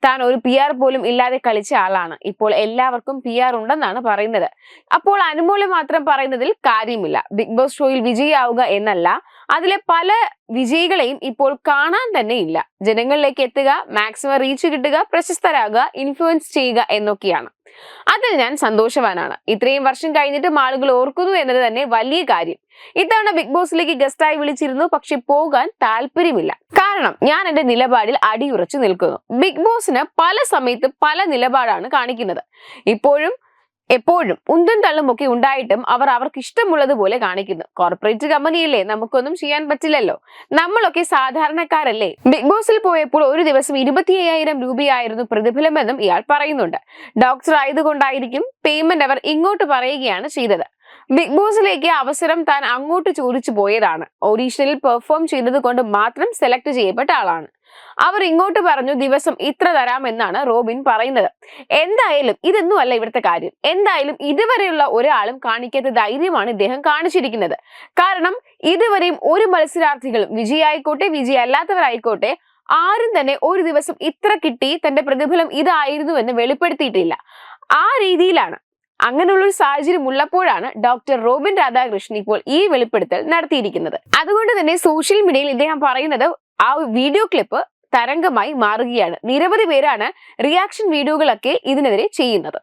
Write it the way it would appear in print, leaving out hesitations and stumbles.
താൻ ഒരു PR പോലും ഇല്ലാതെ കളിച്ച ആളാണ്. ഇപ്പോൾ എല്ലാവർക്കും PR ഉണ്ടെന്നാണ് പറയുന്നത്. അപ്പോൾ അനുമോള് മാത്രം പറയുന്നതിൽ കാര്യമില്ല. ബിഗ് ബോസ് ഷോയിൽ വിജയിയാവുക എന്നല്ല, അതിലെ പല വിജയികളെയും ഇപ്പോൾ കാണാൻ തന്നെ ഇല്ല. ജനങ്ങളിലേക്ക് എത്തുക, മാക്സിമം റീച്ച് കിട്ടുക, പ്രശസ്തരാകുക, ഇൻഫ്ലുവൻസ് ചെയ്യുക എന്നൊക്കെയാണ്. അതിൽ ഞാൻ സന്തോഷവാനാണ്. ഇത്രയും വർഷം കഴിഞ്ഞിട്ടും ആളുകൾ ഓർക്കുന്നു എന്നത് തന്നെ വലിയ കാര്യം. ഇത്തവണ ബിഗ് ബോസിലേക്ക് ഗസ്റ്റായി വിളിച്ചിരുന്നു, പക്ഷെ പോകാൻ താല്പര്യമില്ല. കാരണം ഞാൻ എന്റെ നിലപാടിൽ അടിയുറച്ചു നിൽക്കുന്നു. ബിഗ് ബോസിന് പല സമയത്ത് പല നിലപാടാണ് കാണിക്കുന്നത്. എപ്പോഴും ഉന്തും തള്ളും ഒക്കെ ഉണ്ടായിട്ടും അവർ അവർക്ക് ഇഷ്ടമുള്ളതുപോലെ കാണിക്കുന്നു. കോർപ്പറേറ്റ് കമ്പനിയല്ലേ, നമുക്കൊന്നും ചെയ്യാൻ പറ്റില്ലല്ലോ. നമ്മളൊക്കെ സാധാരണക്കാരല്ലേ. ബിഗ് ബോസിൽ പോയപ്പോൾ ഒരു ദിവസം 25,000 രൂപയായിരുന്നു പ്രതിഫലമെന്നും ഇയാൾ പറയുന്നുണ്ട്. ഡോക്ടർ ആയതുകൊണ്ടായിരിക്കും പേയ്മെന്റ് അവർ ഇങ്ങോട്ട് പറയുകയാണ് ചെയ്തത്. ബിഗ് ബോസിലേക്ക് അവസരം താൻ അങ്ങോട്ട് ചോദിച്ചു പോയതാണ്. ഓഡീഷനിൽ പെർഫോം ചെയ്തത് കൊണ്ട് മാത്രം സെലക്ട് ചെയ്യപ്പെട്ട ആളാണ്. അവർ ഇങ്ങോട്ട് പറഞ്ഞു ദിവസം ഇത്ര തരാമെന്നാണ് റോബിൻ പറയുന്നത്. എന്തായാലും ഇതൊന്നും അല്ല ഇവിടുത്തെ കാര്യം. എന്തായാലും ഇതുവരെയുള്ള ഒരാളും കാണിക്കാത്ത ധൈര്യമാണ് ഇദ്ദേഹം കാണിച്ചിരിക്കുന്നത്. കാരണം ഇതുവരെയും ഒരു മത്സരാർത്ഥികളും, വിജയായിക്കോട്ടെ വിജയല്ലാത്തവരായിക്കോട്ടെ, ആരും തന്നെ ഒരു ദിവസം ഇത്ര കിട്ടി, തന്റെ പ്രതിഫലം ഇതായിരുന്നു എന്ന് വെളിപ്പെടുത്തിയിട്ടില്ല. ആ രീതിയിലാണ്. അങ്ങനെയുള്ളൊരു സാഹചര്യം ഉള്ളപ്പോഴാണ് ഡോക്ടർ റോബിൻ രാധാകൃഷ്ണൻ ഇപ്പോൾ ഈ വെളിപ്പെടുത്തൽ നടത്തിയിരിക്കുന്നത്. അതുകൊണ്ട് തന്നെ സോഷ്യൽ മീഡിയയിൽ ഇദ്ദേഹം പറയുന്നത് ആ വീഡിയോ ക്ലിപ്പ് തരംഗമായി മാറുകയാണ്. നിരവധി പേരാണ് റിയാക്ഷൻ വീഡിയോകളൊക്കെ ഇതിനെതിരെ ചെയ്യുന്നത്.